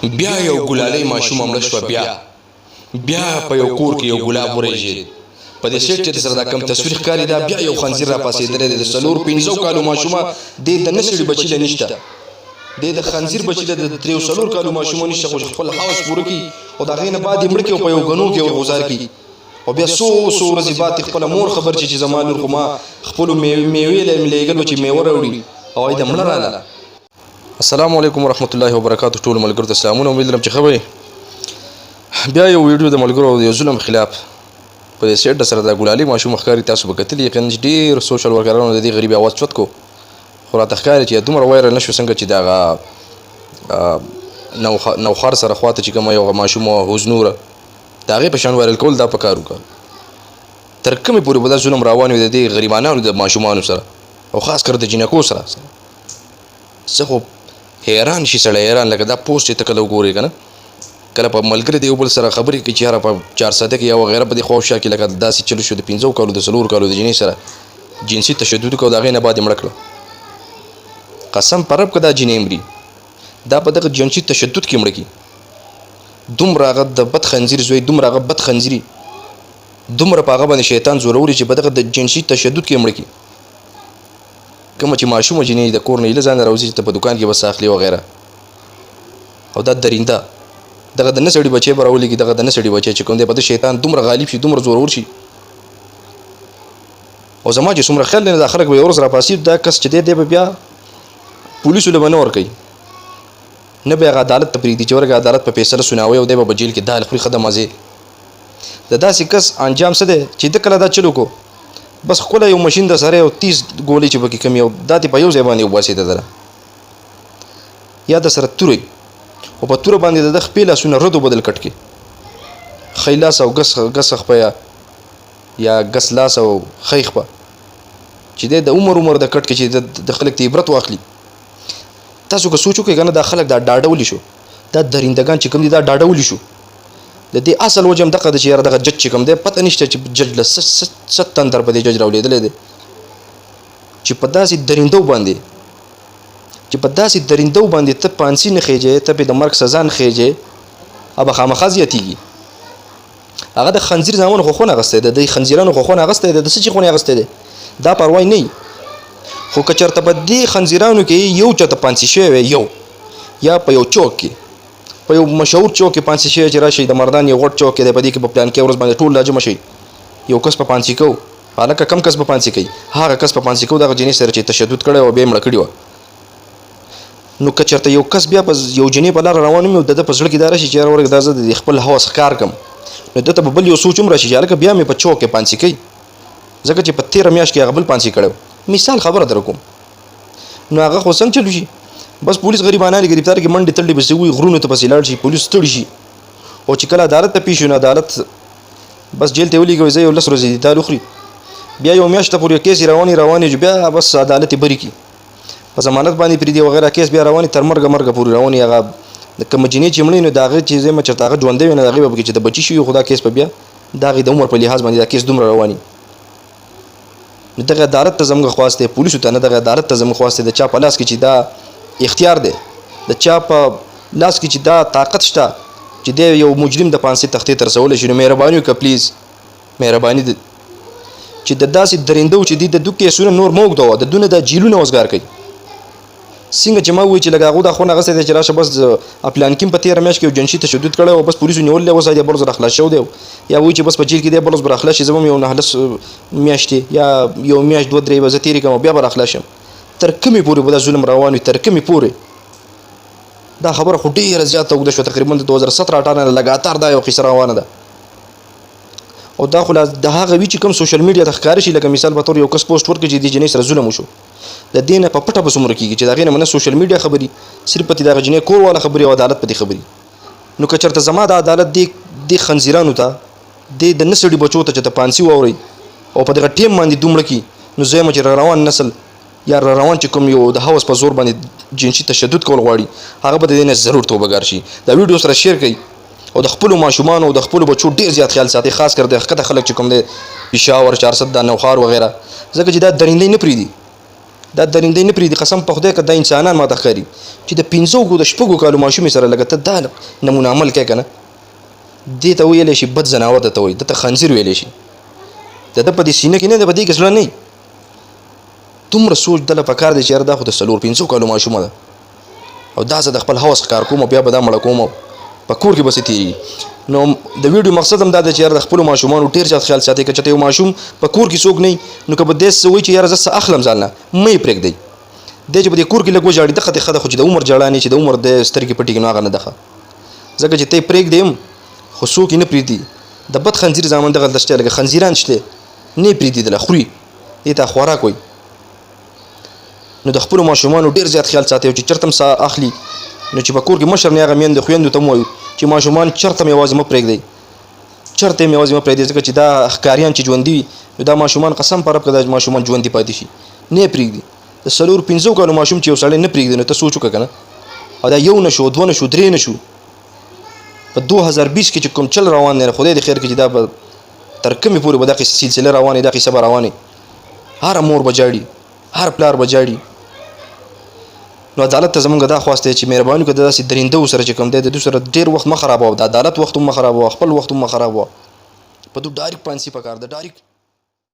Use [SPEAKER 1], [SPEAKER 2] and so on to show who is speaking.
[SPEAKER 1] بیا یو ګلالۍ ماشوم مړه شوه بیا په یو کور کې یو ګلاب ورژېد په دې سیټ چې سره دا کم تصویر ښکاري دا بیا یو خنزیر را پاسېدلی دی د 4-5 کالو ماشومه دې د نسړي بچي له نشته دې د خنزیر بچي له د 3-4 کالو ماشومه نشته خو خپل حوس پوره کړي او د هغې نه بعد یې مړه کړي او په یو ګنو کې ورغوزار کړي او بیا څو ورځې بعد خپله مور خبر چې زما لور خو ما خپلو میوې له لېږلو چې میوه راوړي او د مړه راله. السلام علیکم ورحمت الله وبرکاتو. ټولو ملګرو ته سلامونه. امید لرم چې ښه به بیا یو ویډیو د ملګرو د یو ظلم خلاف په دې سیټ سره د ګلالۍ ماشوم ښکاري. تاسو به کتلي یقینا ډېر سوشل ورکرانو د دې غریبې اواز چوت کو خو راته ښکاري چې دومره وایرل نه شو څنګه چې د هغه نوخار سره خواته چې کومه یو ماشوم وه حزنوره د هغې په شان وایرل کول دا په کار وکړه. تر کومې پورې به دا ظلم روان وي د دې غریبانانو د ماشومانو سره او خاص کر د جینکو سره. څه خو حیران شي سړی حیران لکه دا پوسټ چې ته کله وګورې که نه کله په ملګري د یو بل سره خبرې کوي چې یاره په 400 کې یا وغیره په دې خواوشا کې لکه داسې چلو شو د 15 کالو د 4 کالو د جینۍ سره جنسي تشدد وکړو د هغې نه بعد یې مړه کړه. قسم په رب که دا جینۍ مري دا په دغه جنسي تشدد کې مړه کړي. دومره هغه د بد خنزیر زوی دومره هغه بد خنزیري دومره په هغه باندې شیطان زوروري چې په دغه د جنسي تشدد کې مړه کړي. کومه چې ماشومه جینۍ د کور نه ایله ځان راوځي چې ته په دوکان کې بس اخلي وغیره او دا درینده دغه د نه سړي بچی به راولېږي دغه د نه سړي بچی چې کوم دی په ده شیطان دومره غالب شي دومره زورور شي. او زما چې څومره خیال دی دا خلک به یو ورځ راپاسي دا کس چې دی به بیا پولیسو له به نه ورکوي نه به هغه عدالت ته پرېږدي چې ورګه عدالت په فیصله سناوي او دی به جیل کې دال خوري ښه د مزې. د داسې کس انجام څه دی چې ده کله دا چل وکړو بس ښکلی یو مشین د سره یو 30 ګولۍ چې پکې کم یو دا دې په یو ځای باندې وباسي د دله یا د سره توری او په توره باندې د ده خپې لاسونه ردو بدل کټ کړي ښی لاس او ګس خپه یا ګس لاس او ښی خپه چې دی د عمر د کټ کې چې د خلک ته عبرت واخلي. تاسو که سوچ وکړئ که نه دا خلک دا ډاډولي شو دا درندګان چې کوم دي دا ډاډولي شو. د دې اصل وجه هم دغه ده چې یاره دغه جج چې کوم دی پته نشته چې جج له څه تندر په دې جج راولېدلی دی چې په داسې درندو باندې ته پانسي نه خېجې ته پې د مرګ سزا نه خېجې به خامخا زیاتېږي. هغه د خنزیر زامنو خو خون اخیستی دی د خنزیرانو خو خون اخیستی دی د څه چې خون اخیستی دی دا پروا نه وي. خو که چېرته په دې خنزیرانو کې یو چېرته پانسي شوی وی یو یا په یو چوک کې په یو مشهور چوک کې پانسي شوی چې راشئ د مردان یو غټ چوک کې دی په دې کې په پلان کې ورځ باندې ټول راجمع شئ یو کس په پانسي کوو هلکه کم کس په پانسي کوي هغه کس په پانسي کوو دغه جنۍ سره چې تشدد کړی او بیا یې مړه کړې وه. نو که چېرته یو کس بیا په یو جنۍ په لاره روان وي او د ده په زړه کې دا راشي چې یاره ورګه دا زه د خپل هوس ښکار کړم نو ده ته به بل یو سوچ هم راشي چې هلکه بیا مې په چوک کې پانسي کوي ځکه چې په 13 میاشت کې هغه بل پانسي کړی مثال خبره در کوم. نو هغه خو څنګه چلو شي بس پولیس غریبانه ګرفتار کې منډې تړلې پسې وي غرونو ته پسې لاړ شي پولیس ستړي شي او چې کله عدالت ته پیش شي نو عدالت بس جیل ته ولېږوي زه یو 10 ورځې دي تال وخوري بیا یو میاشته پورې کیس روانې بیا بس عدالت یې بري کړي په ضمانت باندې پرېږدي وغیره کیس بیا روانې تر مرګه پورې روانې. هغه د کومه جینۍ چې مړې نو د هغې چې زما چېرته هغه ژوندی وي نو د هغې به پکې چې د بچي شوي خو دا کیس به بیا د هغې د عمر په لحاظ باندې دا کیس دومره رواني. نو دغه عدالت ته زموږ خواست دی پولیسو ته نه دغه عدالت ته زموږ خواست دی د چا په لاس کې چې دا اختیار دی د چا په لاس کې چې دا طاقت شته چې دی یو مجرم د پانسي تختې ته رسولی شي نو مهرباني وکړه پلیز مهرباني ده چې د داسې درندو چې دي د دو کیسونه نور مه اوږدوه د دونه دا جیلونه وزګار کوي. څنګه چې ما ووایي چې لږ هغو دا خونه اخیستی دی چې راشه بس پلانکیم په 13 میاشت کې یو جنسي تشدد کړی او بس پولیسو نیولی دی اوس دی بل ورځ راخلاص شوی دی یا وایي چې بس په جیل کې دی بل ورځ به راخلاص شي زه به هم یو 9 میاشتې یا یو میاشت 2-3 به زه تېرې کړم او بیا به راخلاص شم. تر کومې پورې به دا ظلم روان وي تر کومې پورې دا خبره خو ډېره زیاته اوږده شوه تقریبا د 2017-18 نه لګاتار دا یو قصه روانه ده او دا خو د هغه وي چې کوم سوشل میډیا ته ښکاره شي لکه مثال په طور یو کس پوسټ ورکړي چې دې جنۍ سره ظلم وشو د دې نه په پټه به څومره کېږي چې د هغې نه نه سوشل میډیا خبري صرف پتې د هغه جنۍ کور والا خبري او عدالت پتې خبري. نو که چېرته زما د عدالت دې خنزیرانو ته د نه سړي بچو ته چې ته پانسي واورئ او په دغه ټیم باندې دومره کړي نو زه یم چې روان نسل یا روان چې کوم یو د هوس په زور باندې جنسي تشدد کول غواړي هغه به د دې نه ضرور توبهګار شي. دا ویډیو سره شیر کړئ او د خپلو ماشومانو او د خپلو بچو ډېر زیات خیال ساتئ خاص کر د ښکته خلک چې کوم دی پېښور 400 دا نوخار وغیره ځکه چې دا درندۍ نه پرېږدي دا درندې نه پرېږدي قسم په خدای که دا انسانان ماته ښکاري چې د 15 د 6 کالو ماشومې سره لکه ته دا نمونه عمل کوې که نه دې ته ویلی شي بد ځناور درته وایي دته خنزیر ویلی شي د ده په دې سینه کې نه دی په دې کې زړه نه دومره سوچ دله پکار دی چې یاره دا خو د 4-5 کالو ماشومه ده او دا زه د خپل هوس ښکار کوم او بیا به دا مړه کوم او په کور کې به څه تېرېږي نو د ویډیو مقصد هم دا دی چې یاره د خپلو ماشومانو ډېر زیات خیال ساتئ که چېرته یو ماشوم په کور کې څوک نه وي نو که به داسې څه وایي چې یاره زه څه اخلم ځان نه مه یې پرېږدئ دی چې په دې کور کې لږ وژاړي دغه ښه ده خو چې د عمر جړا نه چې د عمر د سترګې پټې کړي نو هغه نه ده ښه ځکه چې ته یې پرېږدې هم خو څوک یې نه پرېږدي د بد خنزیر زامن دغلته شته لکه خنزیران شته نه یې پرېږدېدله خوري دې ته خوراک وایي نو د خپلو ماشومانو ډېر زیات خیال ساتئ او چې چېرته هم ساه اخلي نو چې په کور کې مشر نه هغه میندې خویندو ته هم وایو چې ماشومان چېرته هم یوازې مه پرېږدئ چېرته هم یوازې مه پرېږدئ ځکه چې دا ښکاریان چې ژوندي وي نو دا ماشومان قسم په رب که دا ماشومان ژوندي پاتې شي نه یې پرېږدي د 4-5 کالو ماشوم چې یو سړی نه پرېږدي نو ته سوچ وکړه که نه او دا 1 نه شو 2 نه شو 3 نه شو په 2020 کې چې کوم چل روان دی خدای دې خیر کړي چې دا به تر کومې پورې به دا سلسله روانې دا قصه به روانې هر مور به جاړي هر پلار به جاړي نو عدالت ته زمونږ دا خواست دی چې مهرباني وکړه داسې درنده سره چې کوم دی د دوی سره ډېر وخت مه خرابوه د عدالت وخت هم مه خرابوه خپل وخت هم مه خرابوه په دوی ډایرکټ پانسي پکار ده ډایرکټ